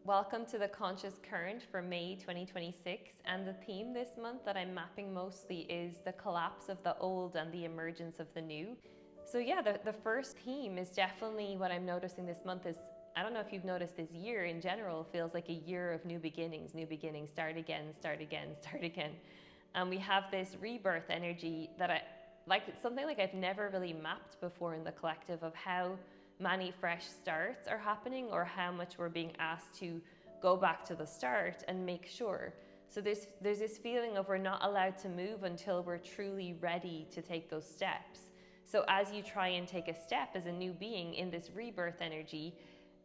Welcome to the Conscious Current for May 2026, and the theme this month that I'm mapping mostly is the collapse of the old and the emergence of the new. So yeah, the first theme is definitely what I'm noticing this month is, I don't know if you've noticed, this year in general feels like a year of new beginnings, start again, start again, start again. And we have this rebirth energy that it's something like I've never really mapped before in the collective, of how many fresh starts are happening or how much we're being asked to go back to the start and make sure. So there's this feeling of we're not allowed to move until we're truly ready to take those steps. So as you try and take a step as a new being in this rebirth energy,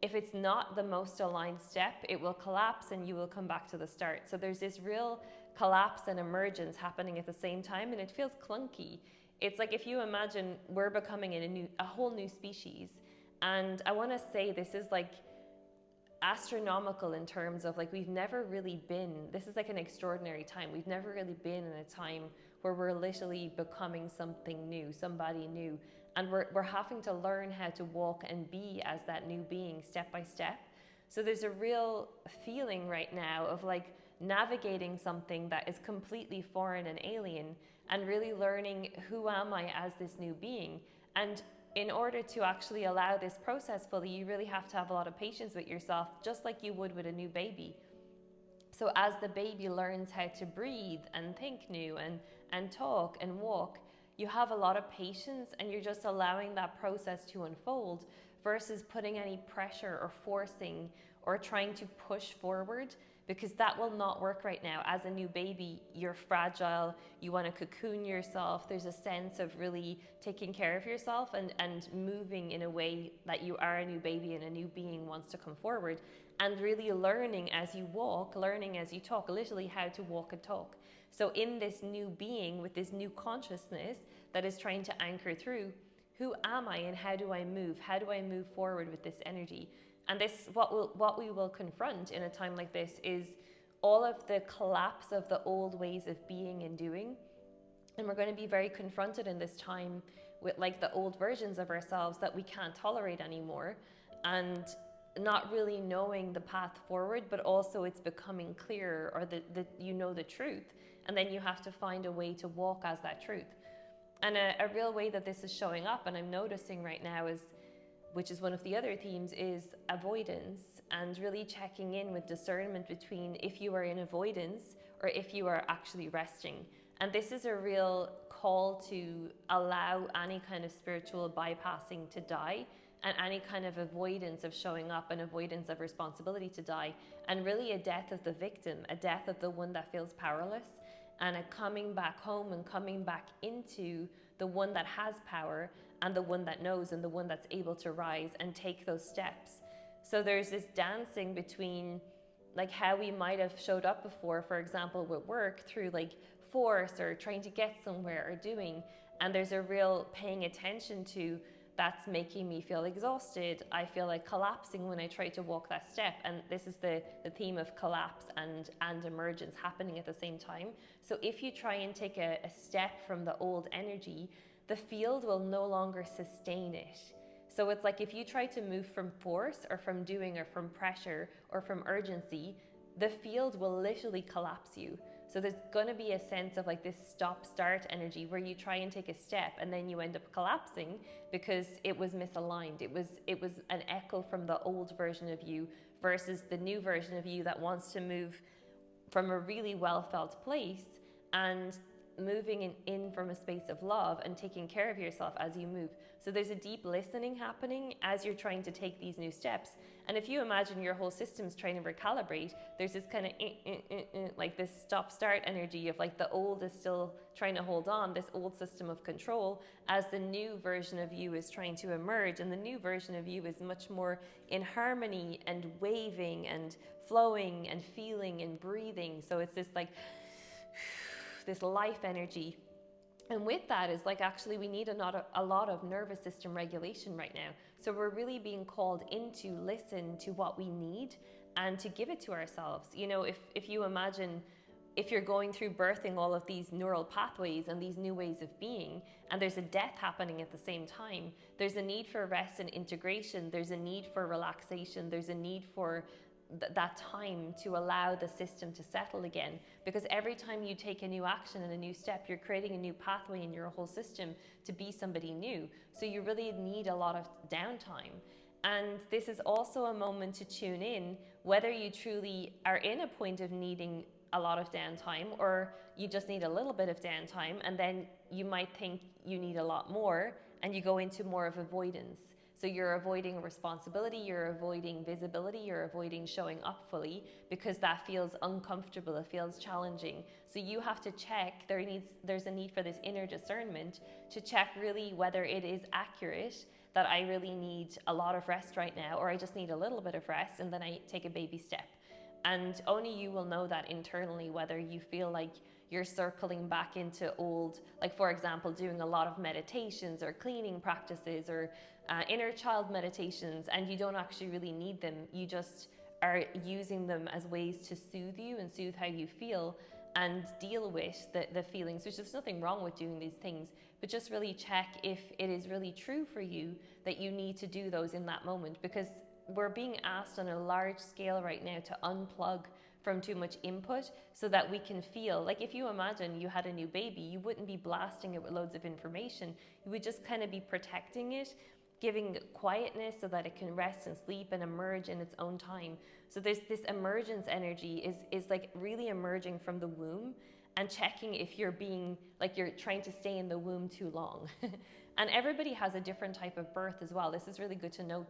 if it's not the most aligned step, it will collapse and you will come back to the start. So there's this real collapse and emergence happening at the same time, and it feels clunky. It's like if you imagine we're becoming a whole new species. And I want to say this is like astronomical in terms of like we've never really been, this is like an extraordinary time. We've never really been in a time where we're literally becoming something new, somebody new. And we're having to learn how to walk and be as that new being step by step. So there's a real feeling right now of like navigating something that is completely foreign and alien and really learning, who am I as this new being? And in order to actually allow this process fully, you really have to have a lot of patience with yourself, just like you would with a new baby. So as the baby learns how to breathe and think new and talk and walk, you have a lot of patience and you're just allowing that process to unfold versus putting any pressure or forcing or trying to push forward, because that will not work right now. As a new baby, you're fragile, you want to cocoon yourself. There's a sense of really taking care of yourself and moving in a way that you are a new baby and a new being wants to come forward, and really learning as you walk, learning as you talk, literally how to walk and talk. So in this new being with this new consciousness that is trying to anchor through, who am I and how do I move? How do I move forward with this energy? And this, what we will confront in a time like this is all of the collapse of the old ways of being and doing. And we're going to be very confronted in this time with like the old versions of ourselves that we can't tolerate anymore, and not really knowing the path forward, but also it's becoming clearer, or the truth, and then you have to find a way to walk as that truth. And a real way that this is showing up, and I'm noticing right now, is, which is one of the other themes, is avoidance, and really checking in with discernment between if you are in avoidance or if you are actually resting. And this is a real call to allow any kind of spiritual bypassing to die, and any kind of avoidance of showing up and avoidance of responsibility to die, and really a death of the victim, a death of the one that feels powerless, and a coming back home and coming back into the one that has power and the one that knows and the one that's able to rise and take those steps. So there's this dancing between like how we might have showed up before, for example, with work, through like force or trying to get somewhere or doing, and there's a real paying attention to, that's making me feel exhausted. I feel like collapsing when I try to walk that step. And this is the theme of collapse and emergence happening at the same time. So if you try and take a step from the old energy, the field will no longer sustain it. So it's like if you try to move from force or from doing or from pressure or from urgency, the field will literally collapse you. So there's going to be a sense of like this stop-start energy where you try and take a step and then you end up collapsing because it was misaligned. It was an echo from the old version of you versus the new version of you that wants to move from a really well-felt place and moving in from a space of love and taking care of yourself as you move. So there's a deep listening happening as you're trying to take these new steps. And if you imagine your whole system's trying to recalibrate, there's this kind of like this stop-start energy of like the old is still trying to hold on, this old system of control, as the new version of you is trying to emerge. And the new version of you is much more in harmony and waving and flowing and feeling and breathing. So it's this like this life energy. And with that is like, actually we need a lot of nervous system regulation right now. So we're really being called in to listen to what we need and to give it to ourselves. You know, if you imagine, if you're going through birthing all of these neural pathways and these new ways of being, and there's a death happening at the same time, there's a need for rest and integration. There's a need for relaxation. There's a need for that time to allow the system to settle again. Because every time you take a new action and a new step, you're creating a new pathway in your whole system to be somebody new. So you really need a lot of downtime. And this is also a moment to tune in whether you truly are in a point of needing a lot of downtime, or you just need a little bit of downtime, and then you might think you need a lot more and you go into more of avoidance. So you're avoiding responsibility, you're avoiding visibility, you're avoiding showing up fully because that feels uncomfortable, it feels challenging. So you have to check, there's a need for this inner discernment to check really whether it is accurate that I really need a lot of rest right now, or I just need a little bit of rest and then I take a baby step. And only you will know that internally, whether you feel like you're circling back into old, like for example, doing a lot of meditations or cleaning practices or inner child meditations, and you don't actually really need them. You just are using them as ways to soothe you and soothe how you feel and deal with the feelings, which there's nothing wrong with doing these things, but just really check if it is really true for you that you need to do those in that moment, because we're being asked on a large scale right now to unplug from too much input so that we can feel. Like if you imagine you had a new baby, you wouldn't be blasting it with loads of information. You would just kind of be protecting it, giving quietness so that it can rest and sleep and emerge in its own time. So there's this emergence energy is like really emerging from the womb, and checking if you're being like you're trying to stay in the womb too long. And everybody has a different type of birth as well. This is really good to note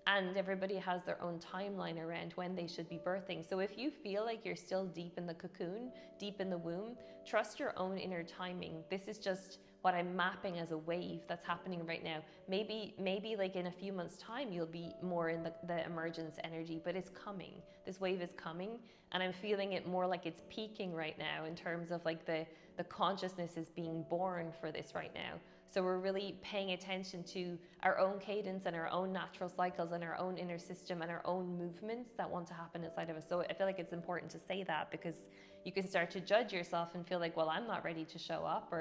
and everybody has their own timeline around when they should be birthing. So if you feel like you're still deep in the cocoon, deep in the womb, trust your own inner timing. This is just what I'm mapping as a wave that's happening right now. Maybe like in a few months' time, you'll be more in the emergence energy, but it's coming. This wave is coming, and I'm feeling it more like it's peaking right now in terms of like the consciousness is being born for this right now. So we're really paying attention to our own cadence and our own natural cycles and our own inner system and our own movements that want to happen inside of us. So I feel like it's important to say that, because you can start to judge yourself and feel like, well, I'm not ready to show up.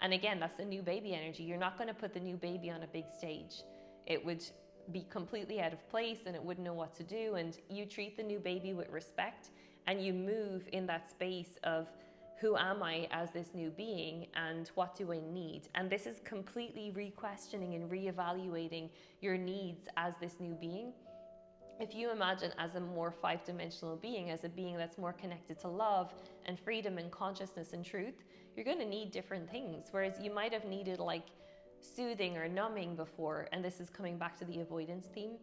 And again, that's the new baby energy. You're not going to put the new baby on a big stage. It would be completely out of place and it wouldn't know what to do. And you treat the new baby with respect, and you move in that space of, who am I as this new being and what do I need? And this is completely re-questioning and re-evaluating your needs as this new being. If you imagine as a more 5-dimensional being, as a being that's more connected to love and freedom and consciousness and truth, you're going to need different things. Whereas you might have needed like soothing or numbing before, and this is coming back to the avoidance theme,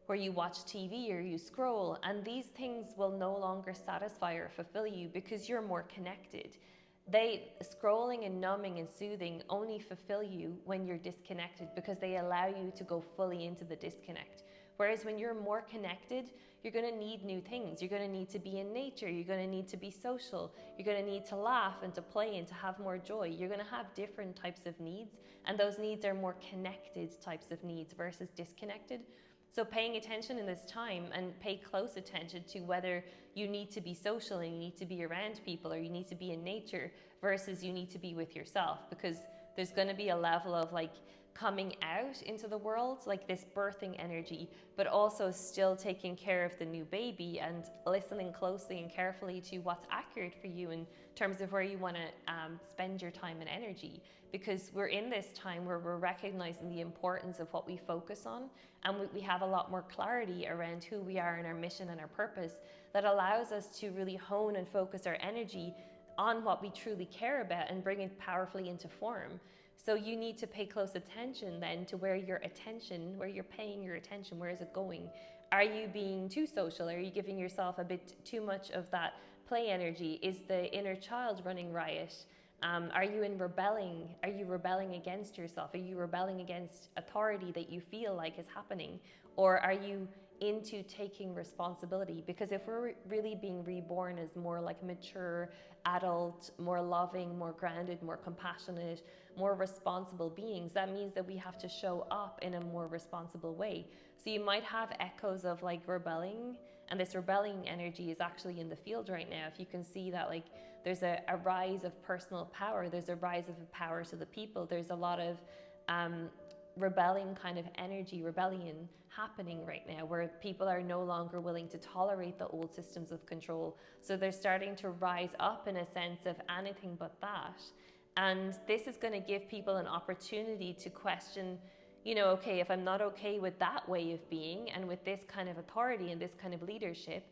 where you watch TV or you scroll, and these things will no longer satisfy or fulfill you because you're more connected. Scrolling and numbing and soothing only fulfill you when you're disconnected, because they allow you to go fully into the disconnect. Whereas when you're more connected, you're going to need new things. You're going to need to be in nature. You're going to need to be social. You're going to need to laugh and to play and to have more joy. You're going to have different types of needs, and those needs are more connected types of needs versus disconnected. So paying attention in this time, and pay close attention to whether you need to be social and you need to be around people, or you need to be in nature versus you need to be with yourself, because there's going to be a level of like coming out into the world, like this birthing energy, but also still taking care of the new baby and listening closely and carefully to what's accurate for you in terms of where you want to spend your time and energy. Because we're in this time where we're recognizing the importance of what we focus on, and we have a lot more clarity around who we are and our mission and our purpose, that allows us to really hone and focus our energy on what we truly care about and bring it powerfully into form. So you need to pay close attention then to where you're paying your attention, where is it going? Are you being too social? Are you giving yourself a bit too much of that play energy? Is the inner child running riot? Are you rebelling? Are you rebelling against yourself? Are you rebelling against authority that you feel like is happening? Or are you into taking responsibility? Because if we're really being reborn as more like mature, adult, more loving, more grounded, more compassionate, more responsible beings, that means that we have to show up in a more responsible way. So you might have echoes of like rebelling, and this rebelling energy is actually in the field right now. If you can see that, like, there's a rise of personal power, there's a rise of power to the people, there's a lot of rebelling kind of energy, rebellion happening right now, where people are no longer willing to tolerate the old systems of control. So they're starting to rise up in a sense of anything but that. And this is going to give people an opportunity to question, you know, okay, if I'm not okay with that way of being and with this kind of authority and this kind of leadership,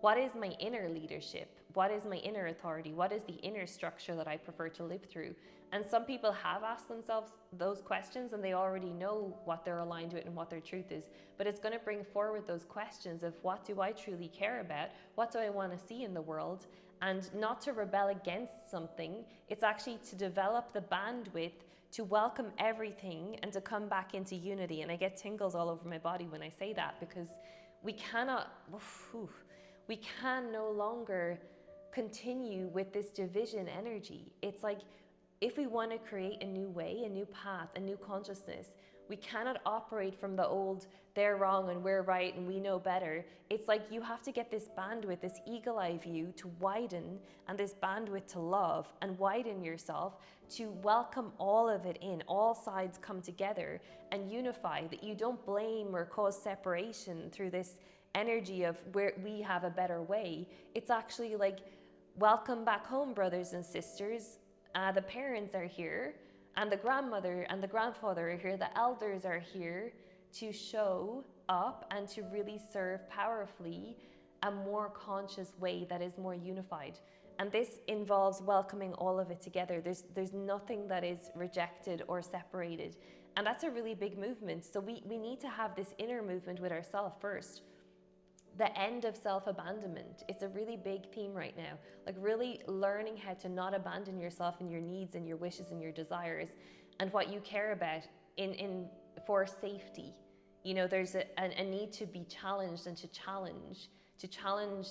what is my inner leadership? What is my inner authority? What is the inner structure that I prefer to live through? And some people have asked themselves those questions and they already know what they're aligned with and what their truth is. But it's going to bring forward those questions of, what do I truly care about? What do I want to see in the world? And not to rebel against something. It's actually to develop the bandwidth to welcome everything and to come back into unity. And I get tingles all over my body when I say that, because we can no longer continue with this division energy. It's like, if we want to create a new way, a new path, a new consciousness, we cannot operate from the old, they're wrong and we're right and we know better. It's like you have to get this bandwidth, this eagle eye view to widen, and this bandwidth to love and widen yourself to welcome all of it in. All sides come together and unify, that you don't blame or cause separation through this energy of where we have a better way. It's actually like, welcome back home, brothers and sisters. The parents are here, and the grandmother and the grandfather are here. The elders are here to show up and to really serve powerfully a more conscious way that is more unified. And this involves welcoming all of it together. There's nothing that is rejected or separated. And that's a really big movement. So we need to have this inner movement with ourselves first. The end of self-abandonment. It's a really big theme right now. Like really learning how to not abandon yourself and your needs and your wishes and your desires and what you care about for safety. You know, there's a need to be challenged and to challenge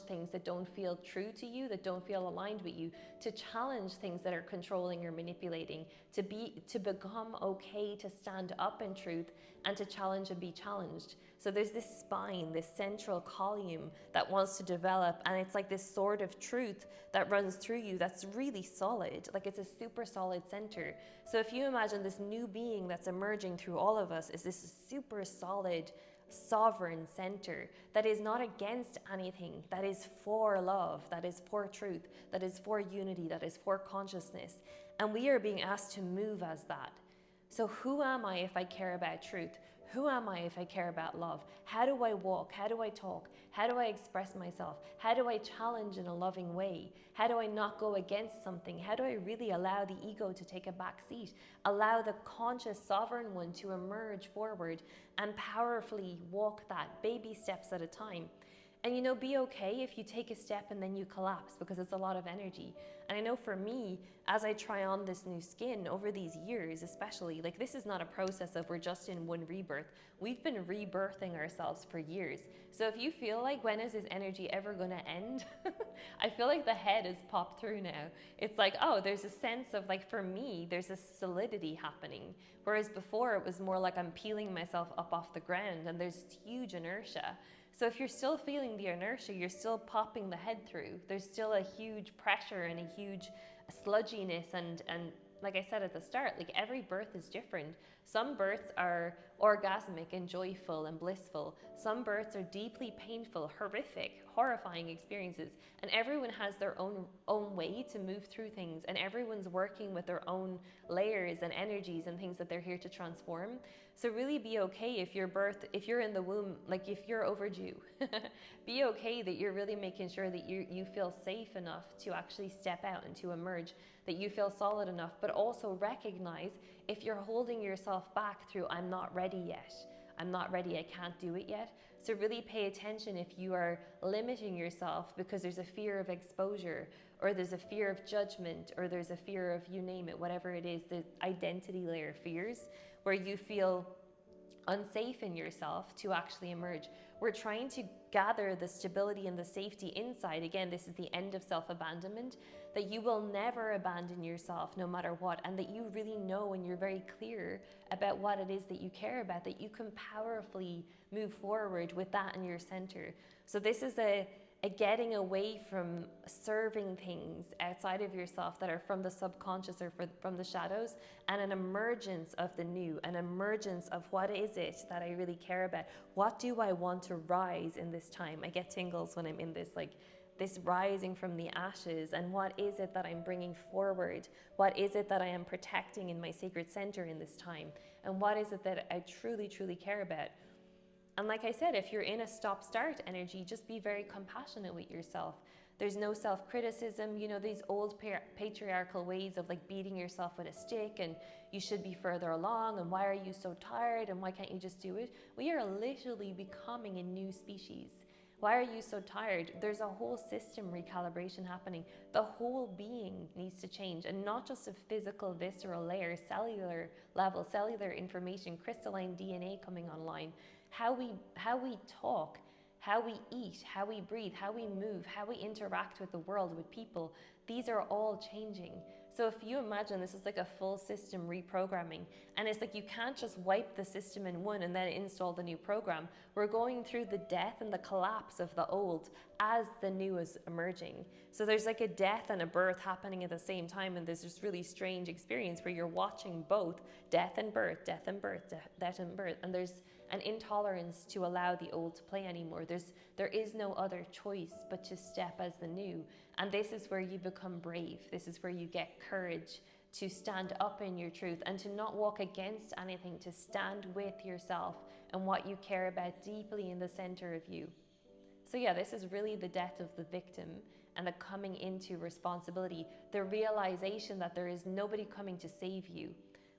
things that don't feel true to you, that don't feel aligned with you, to challenge things that are controlling or manipulating, to become okay to stand up in truth and to challenge and be challenged. So there's this spine, this central column that wants to develop, and it's like this sword of truth that runs through you that's really solid, like it's a super solid center. So if you imagine this new being that's emerging through all of us is this super solid, sovereign center that is not against anything, that is for love, that is for truth, that is for unity, that is for consciousness. And we are being asked to move as that. So who am I if I care about truth? Who am I if I care about love? How do I walk? How do I talk? How do I express myself? How do I challenge in a loving way? How do I not go against something? How do I really allow the ego to take a back seat? Allow the conscious sovereign one to emerge forward and powerfully walk that, baby steps at a time. And, you know, be okay if you take a step and then you collapse, because it's a lot of energy. And I know for me, as I try on this new skin over these years, especially, like this is not a process of we're just in one rebirth. We've been rebirthing ourselves for years. So if you feel like, when is this energy ever going to end? I feel like the head has popped through now. It's like, oh, there's a sense of, like, for me, there's a solidity happening. Whereas before it was more like I'm peeling myself up off the ground and there's huge inertia. So if you're still feeling the inertia, you're still popping the head through. There's still a huge pressure and a huge sludginess, and like I said at the start, like every birth is different. Some births are orgasmic and joyful and blissful. Some births are deeply painful, horrific, horrifying experiences. And everyone has their own way to move through things, and everyone's working with their own layers and energies and things that they're here to transform. So really be okay if you're in the womb, like if you're overdue, be okay that you're really making sure that you feel safe enough to actually step out and to emerge, that you feel solid enough, but also recognize if you're holding yourself back through, I'm not ready yet, I'm not ready, I can't do it yet. So really pay attention if you are limiting yourself because there's a fear of exposure, or there's a fear of judgment, or there's a fear of, you name it, whatever it is, the identity layer fears, where you feel unsafe in yourself to actually emerge. We're trying to gather the stability and the safety inside. Again, this is the end of self-abandonment, that you will never abandon yourself no matter what, and that you really know and you're very clear about what it is that you care about, that you can powerfully move forward with that in your center. So this is a a getting away from serving things outside of yourself that are from the subconscious or from the shadows, and an emergence of the new, an emergence of what is it that I really care about? What do I want to rise in this time? I get tingles when I'm in this, like this rising from the ashes, and what is it that I'm bringing forward? What is it that I am protecting in my sacred center in this time? And what is it that I truly, truly care about? And like I said, if you're in a stop-start energy, just be very compassionate with yourself. There's no self-criticism, you know, these old patriarchal ways of like beating yourself with a stick and you should be further along and why are you so tired and why can't you just do it? We are literally becoming a new species. Why are you so tired? There's a whole system recalibration happening. The whole being needs to change, and not just a physical, visceral layer, cellular level, cellular information, crystalline DNA coming online. How we talk, how we eat, how we breathe, how we move, how we interact with the world, with people, these are all changing. So if you imagine this is like a full system reprogramming, and it's like you can't just wipe the system in one and then install the new program. We're going through the death and the collapse of the old as the new is emerging. So there's like a death and a birth happening at the same time, and there's this really strange experience where you're watching both death and birth, death and birth, death and birth, and there's an intolerance to allow the old to play anymore. There is no other choice but to step as the new. And this is where you become brave. This is where you get courage to stand up in your truth and to not walk against anything, to stand with yourself and what you care about deeply in the center of you. So yeah, this is really the death of the victim and the coming into responsibility, the realization that there is nobody coming to save you.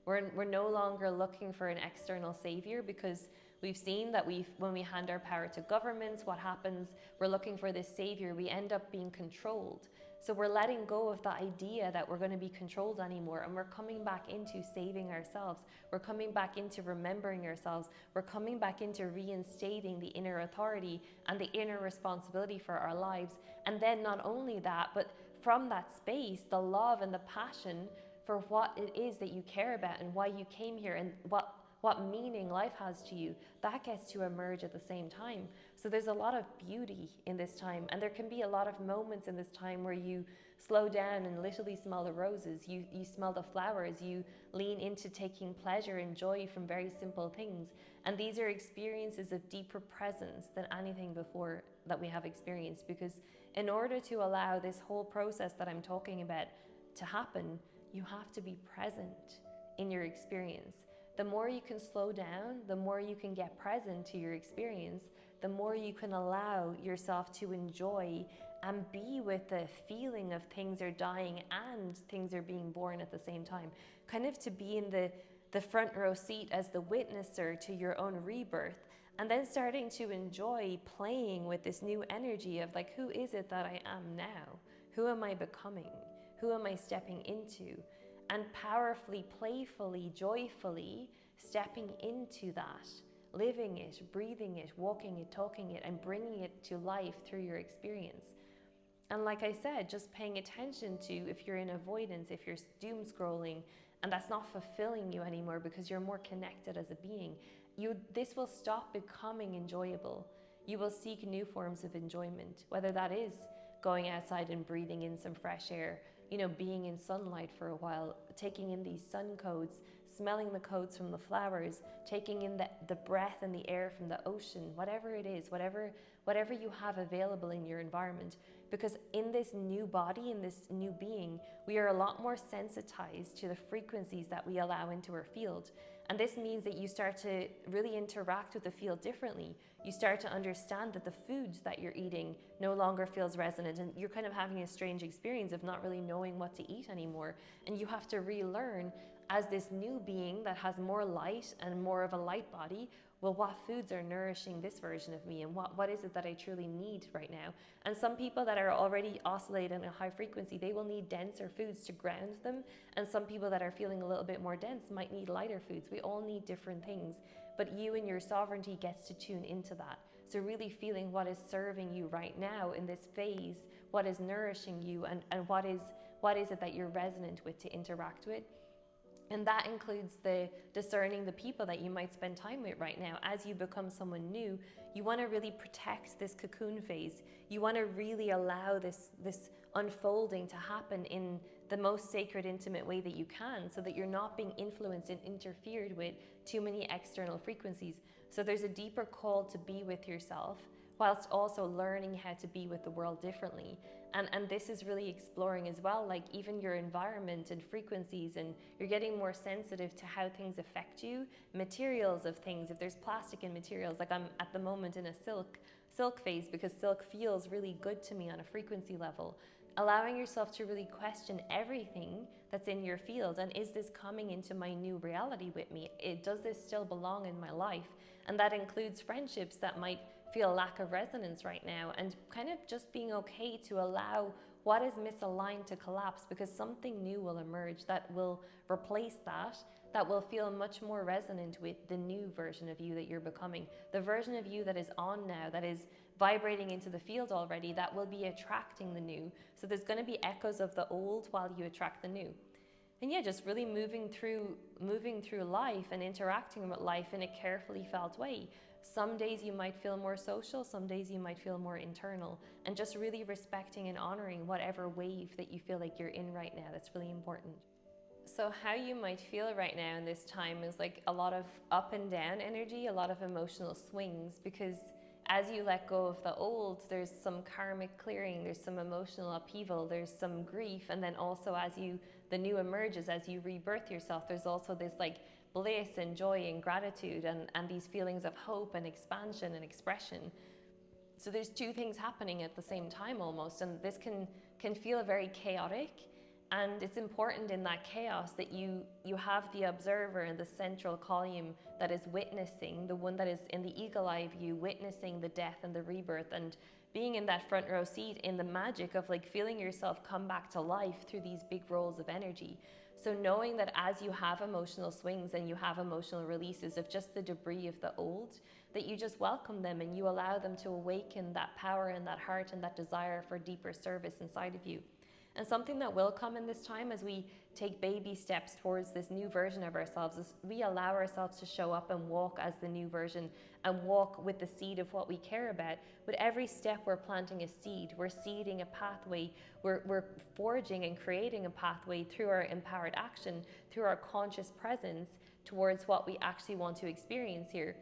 We're no longer looking for an external savior, because we've seen that when we hand our power to governments, what happens? We're looking for this savior. We end up being controlled. So we're letting go of the idea that we're going to be controlled anymore, and we're coming back into saving ourselves. We're coming back into remembering ourselves. We're coming back into reinstating the inner authority and the inner responsibility for our lives. And then not only that, but from that space, the love and the passion for what it is that you care about and why you came here and what meaning life has to you, that gets to emerge at the same time. So there's a lot of beauty in this time, and there can be a lot of moments in this time where you slow down and literally smell the roses, you smell the flowers, you lean into taking pleasure and joy from very simple things. And these are experiences of deeper presence than anything before that we have experienced, because in order to allow this whole process that I'm talking about to happen, you have to be present in your experience. The more you can slow down, the more you can get present to your experience, the more you can allow yourself to enjoy and be with the feeling of things are dying and things are being born at the same time. Kind of to be in the front row seat as the witnesser to your own rebirth, and then starting to enjoy playing with this new energy of like, who is it that I am now? Who am I becoming? Who am I stepping into? And powerfully, playfully, joyfully stepping into that, living it, breathing it, walking it, talking it, and bringing it to life through your experience. And like I said, just paying attention to if you're in avoidance, if you're doom scrolling, and that's not fulfilling you anymore because you're more connected as a being, this will stop becoming enjoyable. You will seek new forms of enjoyment, whether that is going outside and breathing in some fresh air, you know, being in sunlight for a while, taking in these sun codes, smelling the codes from the flowers, taking in the breath and the air from the ocean, whatever it is, whatever you have available in your environment. Because in this new body, in this new being, we are a lot more sensitized to the frequencies that we allow into our field. And this means that you start to really interact with the field differently. You start to understand that the food that you're eating no longer feels resonant, and you're kind of having a strange experience of not really knowing what to eat anymore. And you have to relearn, as this new being that has more light and more of a light body, well, what foods are nourishing this version of me, and what is it that I truly need right now? And some people that are already oscillating at a high frequency, they will need denser foods to ground them. And some people that are feeling a little bit more dense might need lighter foods. We all need different things, but you and your sovereignty gets to tune into that. So really feeling what is serving you right now in this phase, what is nourishing you, and what is it that you're resonant with to interact with. And that includes the discerning the people that you might spend time with right now. As you become someone new, you want to really protect this cocoon phase. You want to really allow this unfolding to happen in the most sacred, intimate way that you can, so that you're not being influenced and interfered with too many external frequencies. So there's a deeper call to be with yourself, whilst also learning how to be with the world differently. And this is really exploring as well, like even your environment and frequencies, and you're getting more sensitive to how things affect you, materials of things. If there's plastic in materials, like I'm at the moment in a silk phase, because silk feels really good to me on a frequency level. Allowing yourself to really question everything that's in your field, and is this coming into my new reality with me? Does this still belong in my life? And that includes friendships that might feel a lack of resonance right now, and kind of just being okay to allow what is misaligned to collapse, because something new will emerge that will replace that will feel much more resonant with the new version of you that you're becoming, the version of you that is on now, that is vibrating into the field already, that will be attracting the new. So there's going to be echoes of the old while you attract the new. And yeah, just really moving through life and interacting with life in a carefully felt way. Some days you might feel more social, some days you might feel more internal, and just really respecting and honoring whatever wave that you feel like you're in right now. That's really important. So how you might feel right now in this time is like a lot of up and down energy, a lot of emotional swings, because as you let go of the old, there's some karmic clearing, there's some emotional upheaval, there's some grief, and then also as the new emerges, as you rebirth yourself, there's also this like bliss and joy and gratitude, and these feelings of hope and expansion and expression. So there's two things happening at the same time almost, and this can feel very chaotic. And it's important in that chaos that you have the observer and the central column that is witnessing, the one that is in the eagle eye view, witnessing the death and the rebirth, and being in that front row seat in the magic of like feeling yourself come back to life through these big rolls of energy. So knowing that as you have emotional swings and you have emotional releases of just the debris of the old, that you just welcome them and you allow them to awaken that power and that heart and that desire for deeper service inside of you. And something that will come in this time as we take baby steps towards this new version of ourselves is we allow ourselves to show up and walk as the new version and walk with the seed of what we care about. With every step, we're planting a seed. We're seeding a pathway. We're forging and creating a pathway through our empowered action, through our conscious presence towards what we actually want to experience here.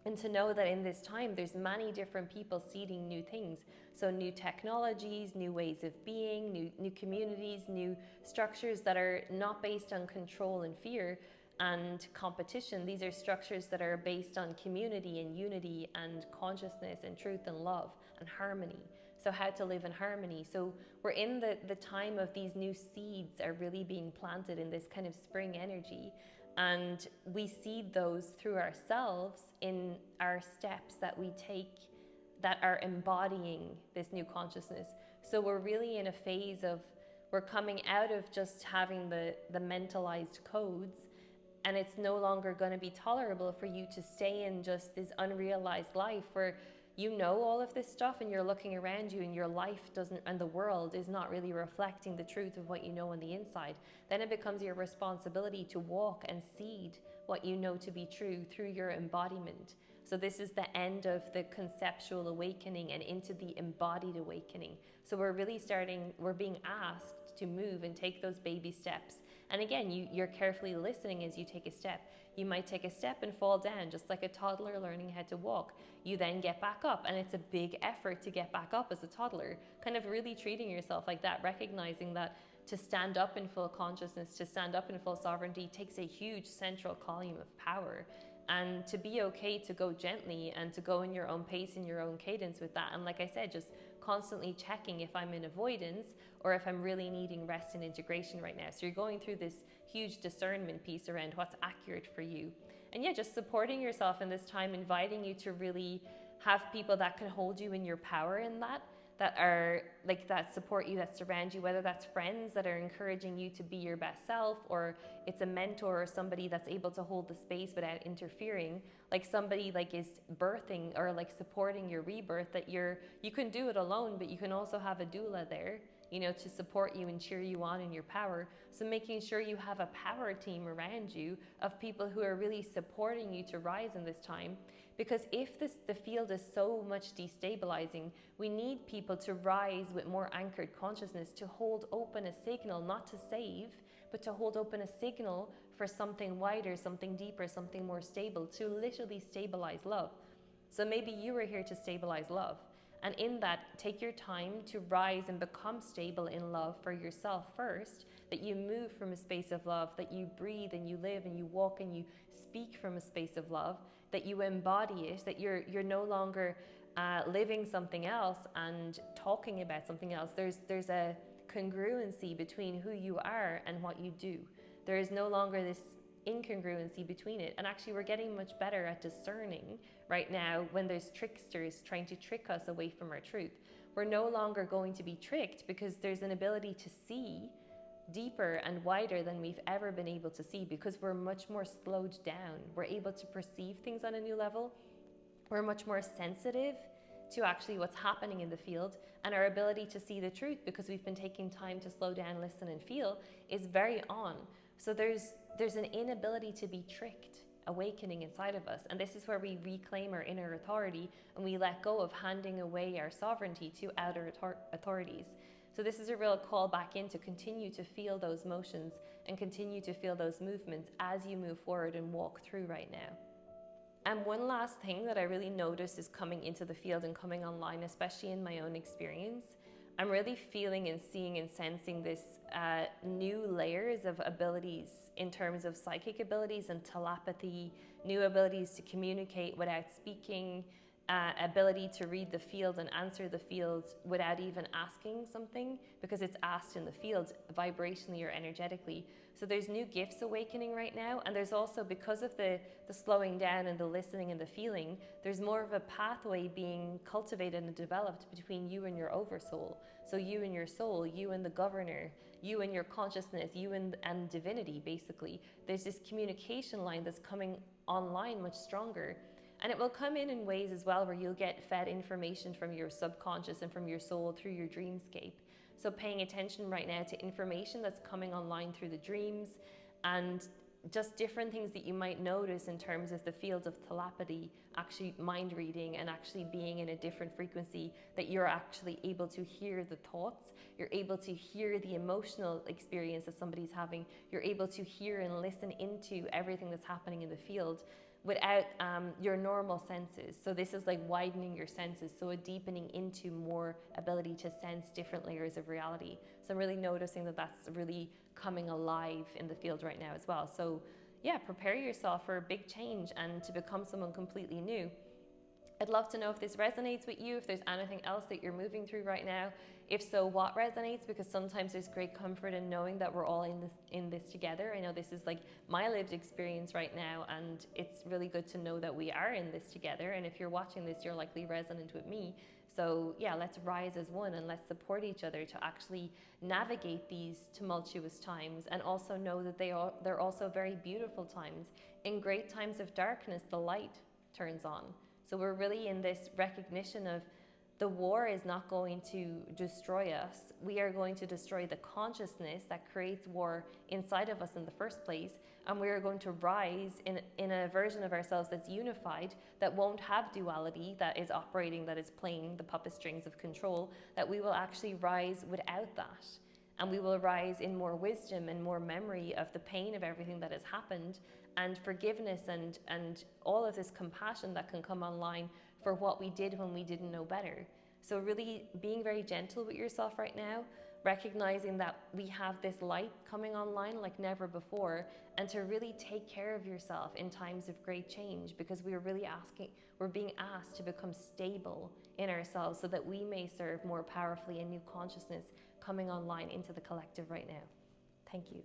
And to know that in this time, there's many different people seeding new things. So new technologies, new ways of being, new communities, new structures that are not based on control and fear and competition. These are structures that are based on community and unity and consciousness and truth and love and harmony. So how to live in harmony. So we're in the time of these new seeds are really being planted in this kind of spring energy. And we seed those through ourselves in our steps that we take that are embodying this new consciousness. So we're really in a phase of, we're coming out of just having the mentalized codes, and it's no longer going to be tolerable for you to stay in just this unrealized life where you know all of this stuff and you're looking around you and your life doesn't, and the world is not really reflecting the truth of what you know on the inside. Then it becomes your responsibility to walk and seed what you know to be true through your embodiment. So this is the end of the conceptual awakening and into the embodied awakening. So we're being asked to move and take those baby steps. And again, you're carefully listening as you take a step. You might take a step and fall down, just like a toddler learning how to walk. You then get back up, and it's a big effort to get back up as a toddler. Kind of really treating yourself like that, recognizing that to stand up in full consciousness, to stand up in full sovereignty takes a huge central column of power. And to be okay to go gently and to go in your own pace, in your own cadence with that. And like I said, just constantly checking if I'm in avoidance or if I'm really needing rest and integration right now. So you're going through this huge discernment piece around what's accurate for you. And yeah, just supporting yourself in this time, inviting you to really have people that can hold you in your power in that. that are like, that support you, that surround you, whether that's friends that are encouraging you to be your best self, or it's a mentor or somebody that's able to hold the space without interfering, like somebody like is birthing or like supporting your rebirth, that you can do it alone, but you can also have a doula there, you know, to support you and cheer you on in your power. So making sure you have a power team around you of people who are really supporting you to rise in this time. Because if the field is so much destabilizing, we need people to rise with more anchored consciousness, to hold open a signal, not to save, but to hold open a signal for something wider, something deeper, something more stable, to literally stabilize love. So maybe you are here to stabilize love. And in that, take your time to rise and become stable in love for yourself first, that you move from a space of love, that you breathe and you live and you walk and you speak from a space of love, that you embody it, that you're no longer living something else and talking about something else. There's a congruency between who you are and what you do. There is no longer this incongruency between it. And actually, we're getting much better at discerning right now when there's tricksters trying to trick us away from our truth. We're no longer going to be tricked, because there's an ability to see deeper and wider than we've ever been able to see, because we're much more slowed down. We're able to perceive things on a new level. We're much more sensitive to actually what's happening in the field, and our ability to see the truth, because we've been taking time to slow down, listen and feel, is very on. So there's an inability to be tricked awakening inside of us, and this is where we reclaim our inner authority and we let go of handing away our sovereignty to outer authorities. So this is a real call back in to continue to feel those motions and continue to feel those movements as you move forward and walk through right now. And one last thing that I really noticed is coming into the field and coming online, especially in my own experience, I'm really feeling and seeing and sensing this new layers of abilities in terms of psychic abilities and telepathy, new abilities to communicate without speaking, ability to read the field and answer the field without even asking something, because it's asked in the field vibrationally or energetically. So there's new gifts awakening right now, and there's also, because of the slowing down and the listening and the feeling, there's more of a pathway being cultivated and developed between you and your oversoul. So you and your soul, you and the governor, you and your consciousness, you and divinity, basically. There's this communication line that's coming online much stronger. And it will come in ways as well where you'll get fed information from your subconscious and from your soul through your dreamscape. So paying attention right now to information that's coming online through the dreams, and just different things that you might notice in terms of the field of telepathy, actually mind reading and actually being in a different frequency, that you're actually able to hear the thoughts, you're able to hear the emotional experience that somebody's having, you're able to hear and listen into everything that's happening in the field without your normal senses. So this is like widening your senses, so a deepening into more ability to sense different layers of reality. So I'm really noticing that that's really coming alive in the field right now as well. So yeah, prepare yourself for a big change and to become someone completely new. I'd love to know if this resonates with you, if there's anything else that you're moving through right now. If so, what resonates? Because sometimes there's great comfort in knowing that we're all in this together. I know this is like my lived experience right now, and it's really good to know that we are in this together. And if you're watching this, you're likely resonant with me. So yeah, let's rise as one and let's support each other to actually navigate these tumultuous times, and also know that they're also very beautiful times. In great times of darkness, the light turns on. So we're really in this recognition of the war is not going to destroy us. We are going to destroy the consciousness that creates war inside of us in the first place. And we are going to rise in a version of ourselves that's unified, that won't have duality, that is operating, that is playing the puppet strings of control, that we will actually rise without that. And we will rise in more wisdom and more memory of the pain of everything that has happened, and forgiveness and all of this compassion that can come online for what we did when we didn't know better. So really being very gentle with yourself right now, recognizing that we have this light coming online like never before, and to really take care of yourself in times of great change, because we're being asked to become stable in ourselves so that we may serve more powerfully a new consciousness coming online into the collective right now. Thank you.